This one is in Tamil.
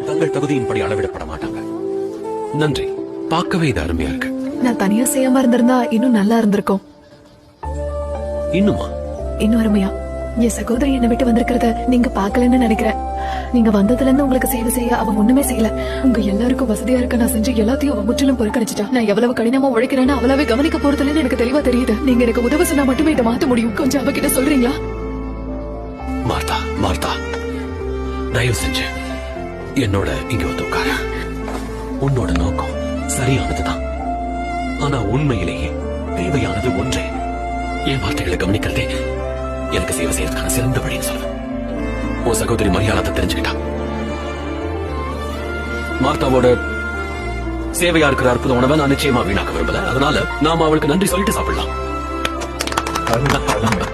தங்கள் தகுதியின்படி அளவிடப்பட மாட்டாங்க. நன்றி, பார்க்கவே இது அருமையா இருக்கு. நான் தனியா செய்யாம இருந்திருந்தா இன்னும் நல்லா இருந்திருக்கும். இன்னுமா? இன்னும் அருமையா. என் சகோதரி என்னை விட்டு வந்திருக்கிறத நீங்க பாக்கலன்னு நினைக்கிறேன். நீங்க வந்ததுல இருந்து உங்களுக்கு சேவை செய்ய அவ ஒண்ணுமே செய்யல. உங்க எல்லாருக்கும் வசதியா இருக்க நான் செஞ்ச எல்லாத்தையும் அவ முற்றிலும் புறக்கணிச்சிட்டா. நான் எவ்வளவு கடினமா உழைக்கிறேன்னு அவளாவே கவனிக்க போறதுலன்னு எனக்கு தெளிவா தெரியுது. நீங்க எனக்கு உதவ சொன்னா மட்டுமே இதை மாத்த முடியும். கொஞ்சம் அவகிட்ட சொல்றீங்களா? மார்த்தா, மார்த்தா, தயவு செஞ்சு என்னோட இங்க வந்து உட்கார. உன்னோட நோக்கம் சரியானதுதான். ஆனா உண்மையிலேயே தேவையானது ஒன்றே. என் வார்த்தைகளை கவனிக்கிறதே எனக்கு சேவை செய்யறதுக்கான சிறந்த வழின்னு சொல்லுவேன். உன் சகோதரி மரியாதை தெரிஞ்சுக்கிட்டா. மார்த்தாவோட சேவையா இருக்கிற அற்புத உணவை நான் நிச்சயமா வீணாக்க விரும்பல. அதனால நாம அவளுக்கு நன்றி சொல்லிட்டு சாப்பிடலாம்.